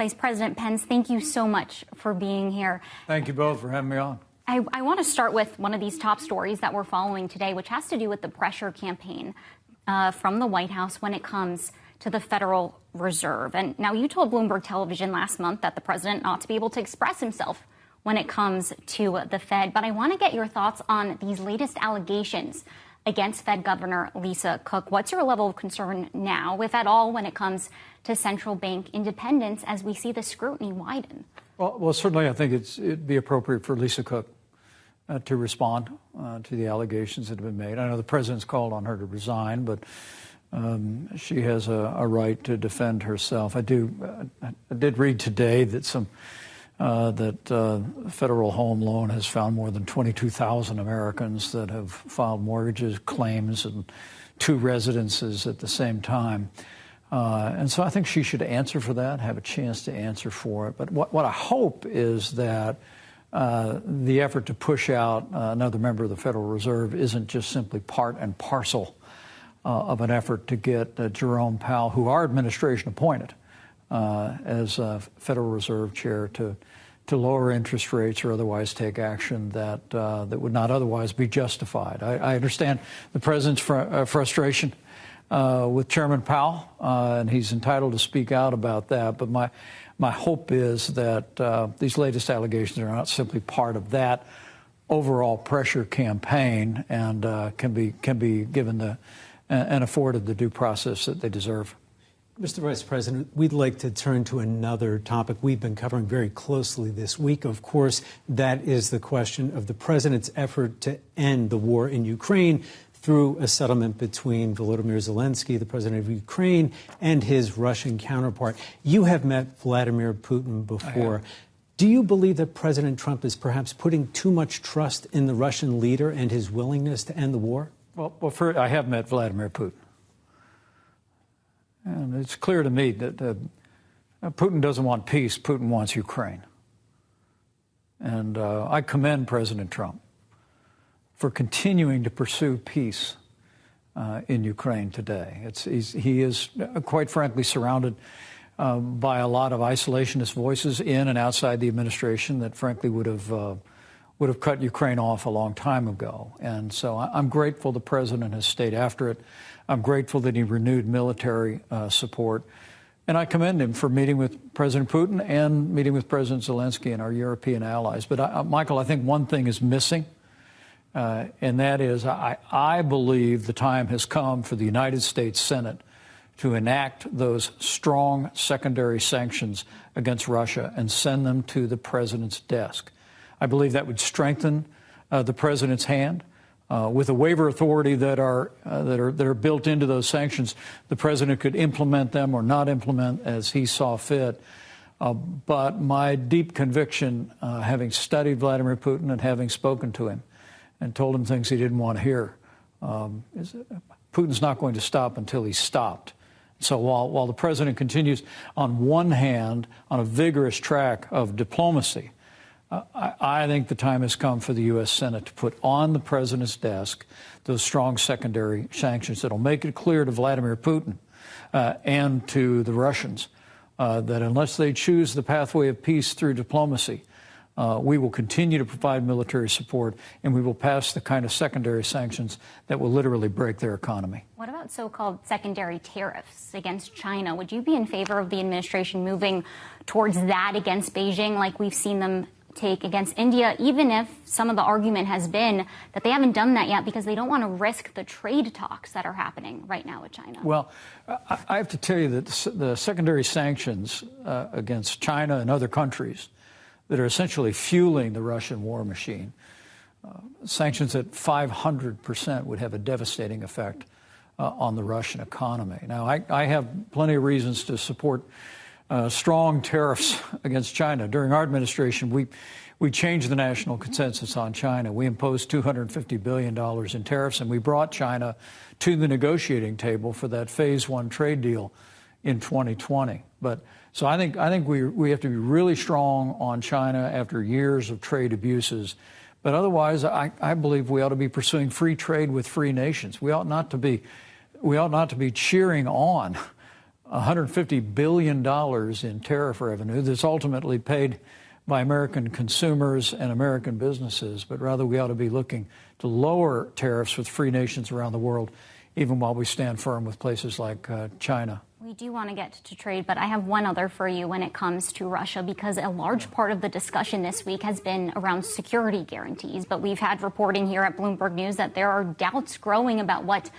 Vice President Pence, thank you so much for being here. Thank you both for having me on. I want to start with one of these top stories that we're following today, which has to do with the pressure campaign from the White House when it comes to the Federal Reserve. And now you told Bloomberg Television last month that the president ought to be able to express himself when it comes to the Fed. But I want to get your thoughts on these latest allegations against Fed Governor Lisa Cook. What's your level of concern now, if at all, when it comes to central bank independence as we see the scrutiny widen? Well, certainly I think it'd be appropriate for Lisa Cook to respond to the allegations that have been made. I know the president's called on her to resign, but she has a right to defend herself. I did read today that federal home loan has found more than 22,000 Americans that have filed mortgages, claims, and 2 residences at the same time. And so I think she should answer for that, have a chance to answer for it. But what I hope is that the effort to push out another member of the Federal Reserve isn't just simply part and parcel of an effort to get Jerome Powell, who our administration appointed as Federal Reserve Chair, to lower interest rates or otherwise take action that would not otherwise be justified. I understand the president's frustration with Chairman Powell, and he's entitled to speak out about that. But my hope is that these latest allegations are not simply part of that overall pressure campaign and can be given and afforded the due process that they deserve. Mr. Vice President, we'd like to turn to another topic we've been covering very closely this week. Of course, that is the question of the president's effort to end the war in Ukraine through a settlement between Volodymyr Zelensky, the president of Ukraine, and his Russian counterpart. You have met Vladimir Putin before. Do you believe that President Trump is perhaps putting too much trust in the Russian leader and his willingness to end the war? Well, first, I have met Vladimir Putin. And it's clear to me that Putin doesn't want peace. Putin wants Ukraine. And I commend President Trump for continuing to pursue peace in Ukraine today. He is, quite frankly, surrounded by a lot of isolationist voices in and outside the administration that, frankly, would have cut Ukraine off a long time ago. And so I'm grateful the president has stayed after it. I'm grateful that he renewed military support. And I commend him for meeting with President Putin and meeting with President Zelensky and our European allies. But, Michael, I think one thing is missing, and that is I believe the time has come for the United States Senate to enact those strong secondary sanctions against Russia and send them to the president's desk. I believe that would strengthen the president's hand. With a waiver authority that are built into those sanctions, the president could implement them or not implement as he saw fit. But my deep conviction, having studied Vladimir Putin and having spoken to him and told him things he didn't want to hear, is Putin's not going to stop until he's stopped. So while the president continues on one hand on a vigorous track of diplomacy, I think the time has come for the U.S. Senate to put on the president's desk those strong secondary sanctions that will make it clear to Vladimir Putin and to the Russians that unless they choose the pathway of peace through diplomacy, we will continue to provide military support and we will pass the kind of secondary sanctions that will literally break their economy. What about so-called secondary tariffs against China? Would you be in favor of the administration moving towards that against Beijing like we've seen them take against India, even if some of the argument has been that they haven't done that yet because they don't want to risk the trade talks that are happening right now with China? Well, I have to tell you that the secondary sanctions against China and other countries that are essentially fueling the Russian war machine, sanctions at 500% would have a devastating effect on the Russian economy. Now, I have plenty of reasons to support strong tariffs against China. During our administration, we changed the national consensus on China. We imposed $250 billion in tariffs, and we brought China to the negotiating table for that phase 1 trade deal in 2020. So I think we have to be really strong on China after years of trade abuses. But otherwise, I believe we ought to be pursuing free trade with free nations. We ought not to be cheering on $150 billion in tariff revenue that's ultimately paid by American consumers and American businesses, but rather we ought to be looking to lower tariffs with free nations around the world, even while we stand firm with places like China. We do want to get to trade, but I have one other for you when it comes to Russia, because a large part of the discussion this week has been around security guarantees. But we've had reporting here at Bloomberg News that there are doubts growing about what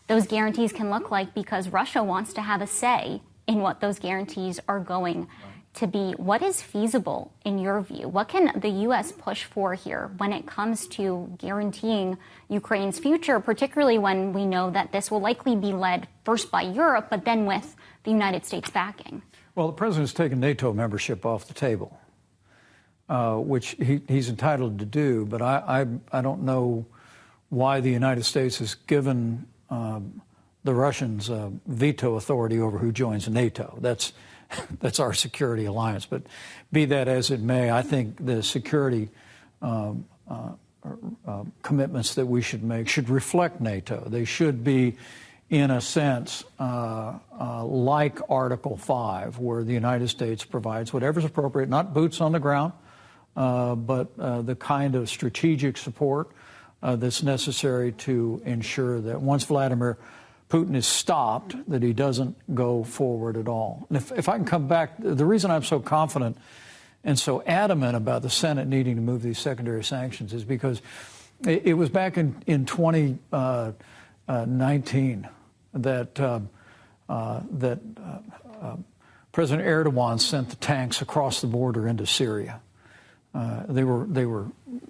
those guarantees can look like, because Russia wants to have a say in what those guarantees are going to be. What is feasible in your view? What can the U.S. push for here when it comes to guaranteeing Ukraine's future, particularly when we know that this will likely be led first by Europe, but then with the United States backing? Well, the president's taken NATO membership off the table, which he's entitled to do. But I don't know why the United States has given the Russians veto authority over who joins NATO. That's our security alliance. But be that as it may, I think the security commitments that we should make should reflect NATO. They should be, in a sense, like Article 5, where the United States provides whatever's appropriate, not boots on the ground, but the kind of strategic support that's necessary to ensure that once Vladimir Putin is stopped, that he doesn't go forward at all. And if I can come back, the reason I'm so confident and so adamant about the Senate needing to move these secondary sanctions is because it was back in 2019 that President Erdogan sent the tanks across the border into Syria. They were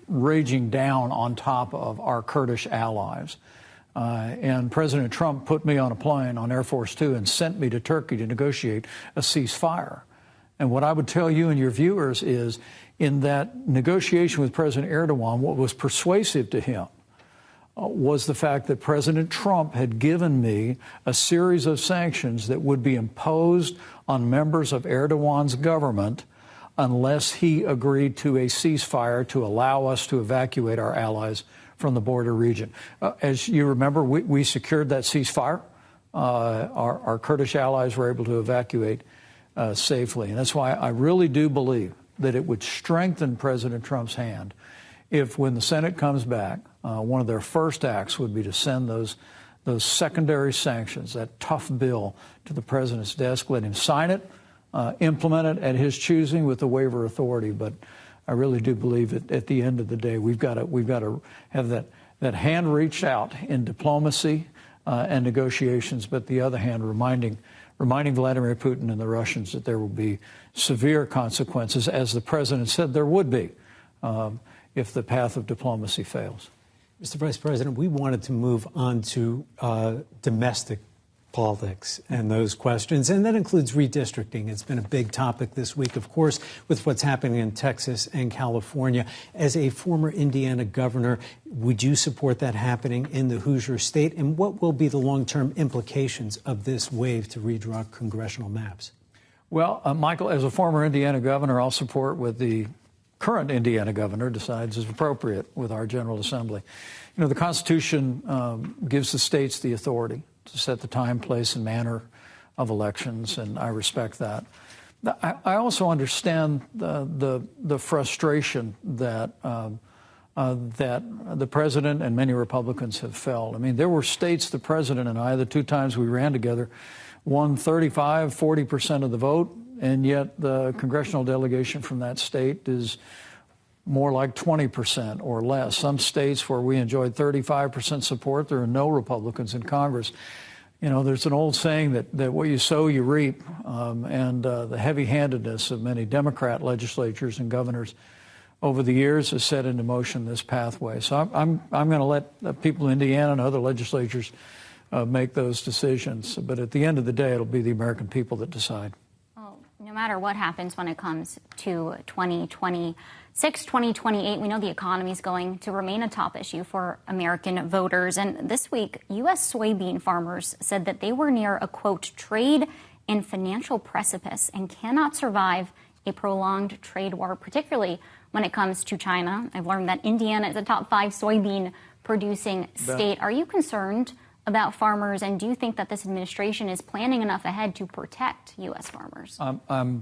raging down on top of our Kurdish allies. And President Trump put me on a plane on Air Force Two and sent me to Turkey to negotiate a ceasefire. And what I would tell you and your viewers is, in that negotiation with President Erdogan, what was persuasive to him was the fact that President Trump had given me a series of sanctions that would be imposed on members of Erdogan's government unless he agreed to a ceasefire to allow us to evacuate our allies from the border region. As you remember, we secured that ceasefire. Our Kurdish allies were able to evacuate safely. And that's why I really do believe that it would strengthen President Trump's hand if, when the Senate comes back, one of their first acts would be to send those secondary sanctions, that tough bill, to the president's desk, let him sign it, implement it at his choosing with the waiver authority. But I really do believe that at the end of the day, we've got to have that hand reached out in diplomacy and negotiations, but the other hand reminding Vladimir Putin and the Russians that there will be severe consequences, as the president said there would be, if the path of diplomacy fails. Mr. Vice President, we wanted to move on to domestic politics and those questions, and that includes redistricting. It's been a big topic this week, of course, with what's happening in Texas and California. As a former Indiana governor, would you support that happening in the Hoosier state? And what will be the long-term implications of this wave to redraw congressional maps? Well, Michael, as a former Indiana governor, I'll support what the current Indiana governor decides is appropriate with our General Assembly. You know, the Constitution gives the states the authority to set the time, place, and manner of elections, and I respect that. I also understand the frustration that the president and many Republicans have felt. I mean, there were states the president and I, the two times we ran together, won 35, 40% of the vote, and yet the congressional delegation from that state is more like 20% or less. Some states where we enjoyed 35% support, there are no Republicans in Congress. You know, there's an old saying that what you sow, you reap, and the heavy-handedness of many Democrat legislatures and governors over the years has set into motion this pathway. So I'm going to let people in Indiana and other legislatures make those decisions. But at the end of the day, it'll be the American people that decide. Well, no matter what happens when it comes to 2026, 2028, we know the economy is going to remain a top issue for American voters. And this week, U.S. soybean farmers said that they were near a, quote, trade and financial precipice and cannot survive a prolonged trade war, particularly when it comes to China. I've learned that Indiana is a top 5 soybean producing state. Are you concerned about farmers? And do you think that this administration is planning enough ahead to protect U.S. farmers? I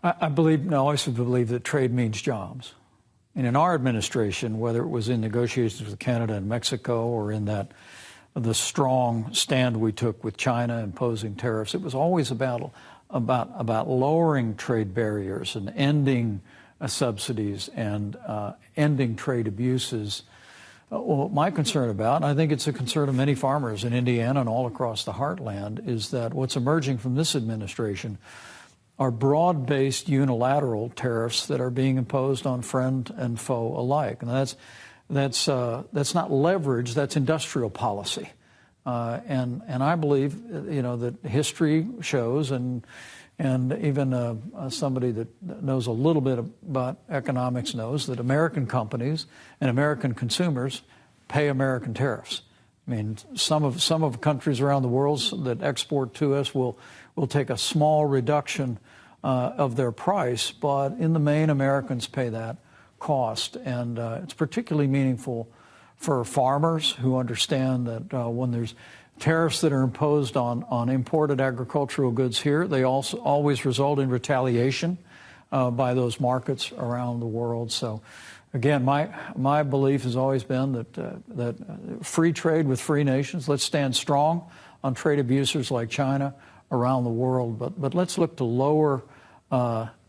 always believe that trade means jobs. And in our administration, whether it was in negotiations with Canada and Mexico or in the strong stand we took with China imposing tariffs, it was always about lowering trade barriers and ending subsidies and ending trade abuses. Well, my concern about, and I think it's a concern of many farmers in Indiana and all across the heartland, is that what's emerging from this administration are broad-based unilateral tariffs that are being imposed on friend and foe alike. And that's not leverage, that's industrial policy. And I believe, that history shows, and even somebody that knows a little bit about economics knows that American companies and American consumers pay American tariffs. I mean, some of countries around the world that export to us will take a small reduction of their price, but in the main, Americans pay that cost. And it's particularly meaningful for farmers who understand that when there's tariffs that are imposed on imported agricultural goods here, they also always result in retaliation by those markets around the world. So, again, my belief has always been that free trade with free nations. Let's stand strong on trade abusers like China around the world, but let's look to lower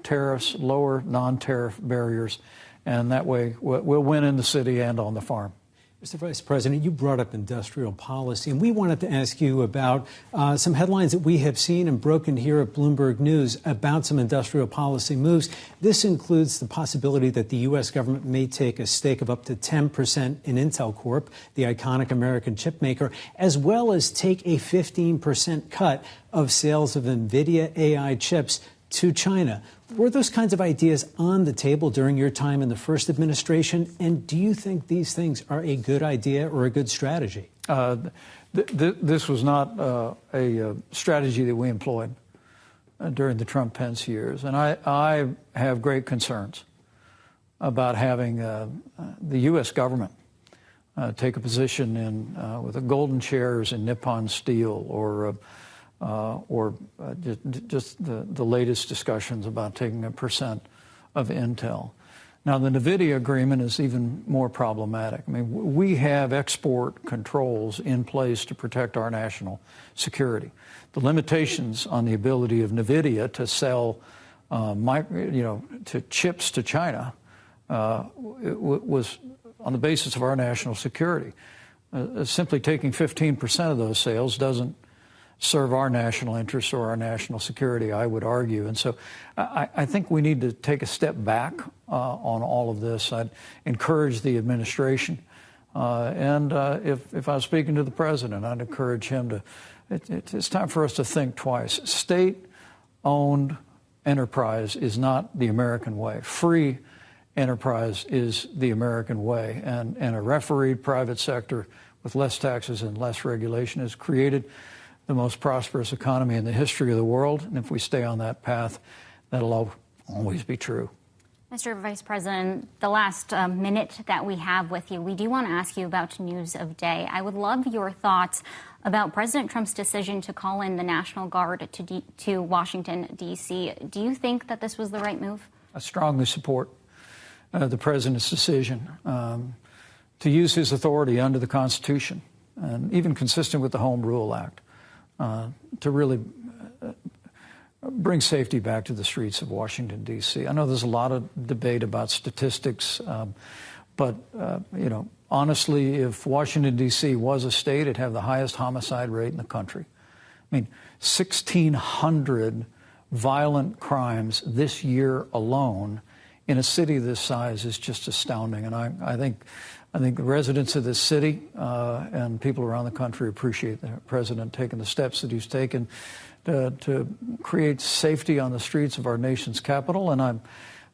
tariffs, lower non-tariff barriers, and that way we'll win in the city and on the farm. Mr. Vice President, you brought up industrial policy, and we wanted to ask you about some headlines that we have seen and broken here at Bloomberg News about some industrial policy moves. This includes the possibility that the U.S. government may take a stake of up to 10% in Intel Corp, the iconic American chip maker, as well as take a 15% cut of sales of Nvidia AI chips to China. Were those kinds of ideas on the table during your time in the first administration? And do you think these things are a good idea or a good strategy? This was not a strategy that we employed during the Trump-Pence years. And I have great concerns about having the U.S. government take a position with the golden chairs in Nippon Steel or just the latest discussions about taking a percent of Intel. Now, the Nvidia agreement is even more problematic. I mean, we have export controls in place to protect our national security. The limitations on the ability of Nvidia to sell, to chips to China was on the basis of our national security. Simply taking 15% of those sales doesn't serve our national interests or our national security, I would argue. And so I think we need to take a step back on all of this. I'd encourage the administration. And if I was speaking to the president, I'd encourage him to, it's time for us to think twice. State-owned enterprise is not the American way. Free enterprise is the American way. And a refereed private sector with less taxes and less regulation has created the most prosperous economy in the history of the world. And if we stay on that path, that'll always be true. Mr. Vice President, the last minute that we have with you, we do want to ask you about news of day. I would love your thoughts about President Trump's decision to call in the National Guard to Washington, D.C. Do you think that this was the right move? I strongly support the president's decision to use his authority under the Constitution, and even consistent with the Home Rule Act, to really bring safety back to the streets of Washington, D.C. I know there's a lot of debate about statistics, but, honestly, if Washington, D.C. was a state, it'd have the highest homicide rate in the country. I mean, 1,600 violent crimes this year alone in a city this size is just astounding. And I think the residents of this city and people around the country appreciate the president taking the steps that he's taken to create safety on the streets of our nation's capital. And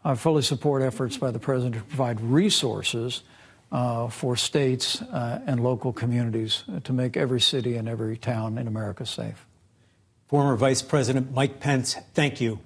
I fully support efforts by the president to provide resources for states and local communities to make every city and every town in America safe. Former Vice President Mike Pence, thank you.